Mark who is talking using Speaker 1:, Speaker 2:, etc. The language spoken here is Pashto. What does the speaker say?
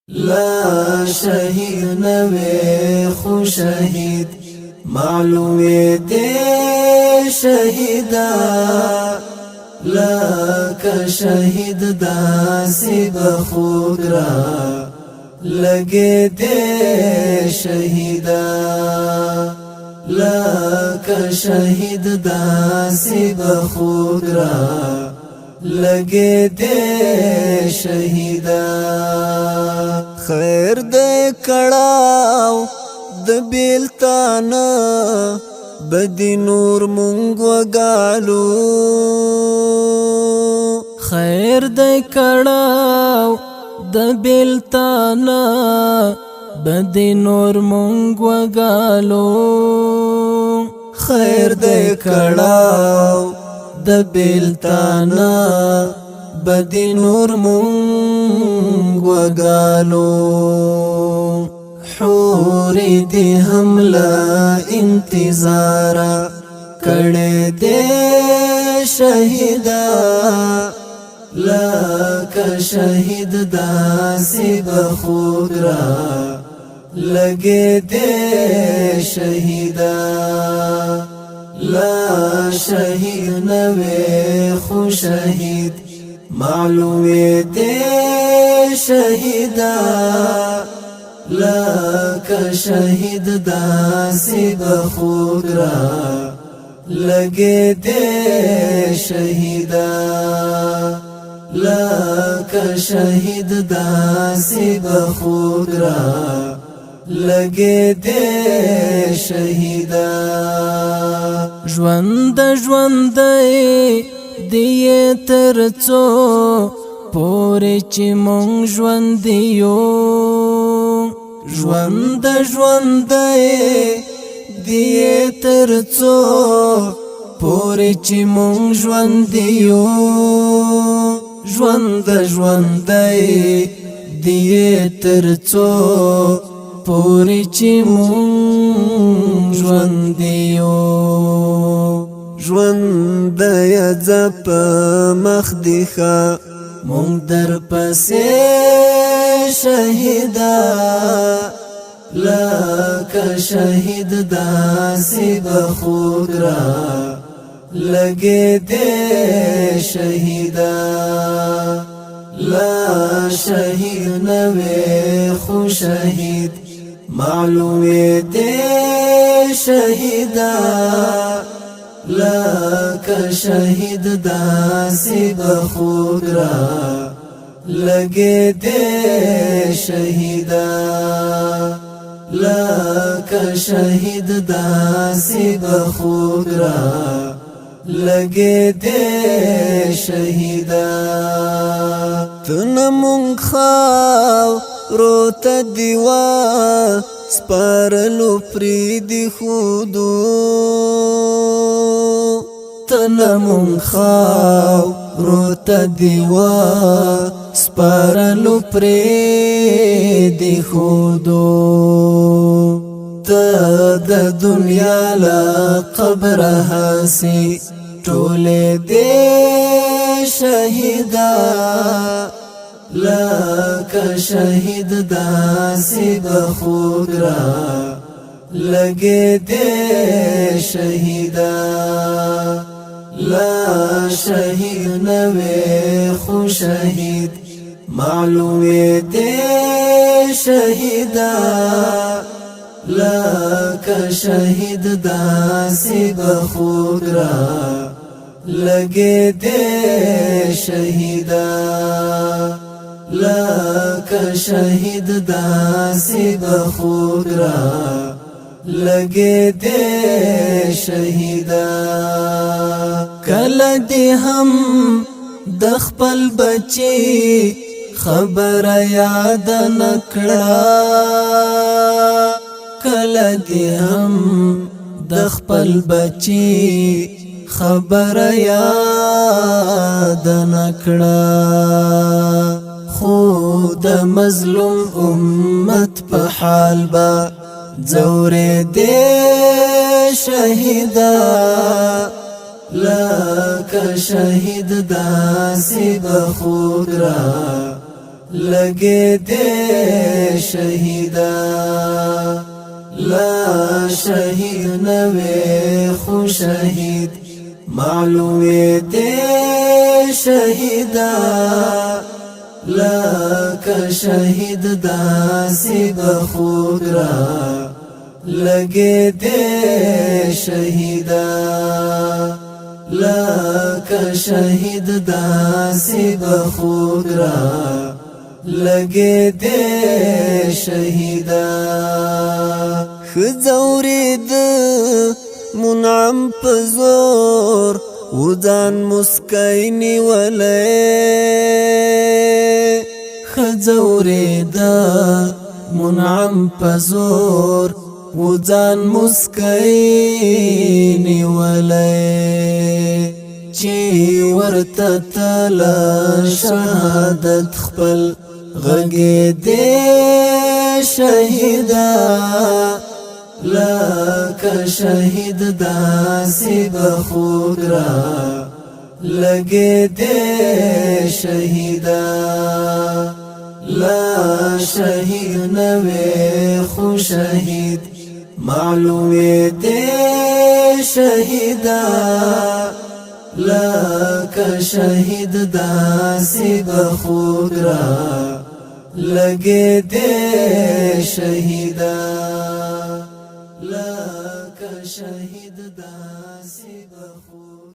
Speaker 1: لا شهید نوی خو شهید معلومی دی شهیدا لکه شهید داسی بخود را لگی دی شهیدا لکه شهید داسی بخود را لگی دی شهیدا خیر دی کڑاو د بیلتانا بدی نور مونږ وګالو
Speaker 2: خیر دی کړهو د بیلتانا بدی نور مونږ وګالو
Speaker 1: خیر دی کړهو د بیلتانا بدی نور مونږ وګالو حوری دی حملہ انتظارا کڑے دے شہیدا لکا شہید داسی بخود را لگے دے شہیدا لا شہید نوے خو شہید معلومی دے شہیدا لکه شهید داسی بخود را لگی دی شهیدا لکه شهید داسی بخود را لگی دی شهیدا
Speaker 2: ژوند دی ترڅو پورې چې مونږ ژوند یو
Speaker 1: ژوند دی ترڅو پورې چې مونږ ژوند یو ژوند دی ترڅو پورې چې مونږ ژوند یو ژوند یا ځپ مخ دی ښه مونږ در پسې شهیدا لکه شهید داسی بخود را لگی دی شهیدا لا شهید نوی خو شهید معلومی دی شهیدا لکه شهید داسی بخود را لگی دی شهیدا لکه شهید داسی بخود را لگی دی شهیدا تن مونږ خاورو ته دیوا سپارلو پریدي خودو تن مونږ خاورو ته دیوا سپارلو پریدي خودو ته د دنیا لا قبر هاسي ټولې دې شهیدا لکه شهید داسي بخود را لګې دې شهیدا لا شهید نوی خو شهید معلومی دی شهیدا لکه شهید داسی بخود را لگی دی شهیدا لکه شهید داسی بخود را لگی دی شهیدا کله دی هم د خپل بچی خبر یاد نکړه کله دی هم د خپل بچی خبر یاد نکړه خو د مظلوم امت په حال با زور دی شهیدا لکه شهید داسی بخود را لگے دے شہیدا لا شہید نوے خو شہید معلومے دے شہیدا لکا شہید داسی بخوگرا لگے دے شہیدا لکا شہید داسی بخوگرا لگے دے شہیدا خزورید منعم پزور وزان مسکینی ولے خزورید منعم پزور وزان مسکینی ولے چی ورتتل شهادت خپل غگی دے شہیدا لکا شہید داسی بخوگرا لگے دے شہیدا لا شہید نوے خو شہید معلومے دے شہیدا لکا شہید داسی بخوگرا لگے دے شہیدا لکا شہید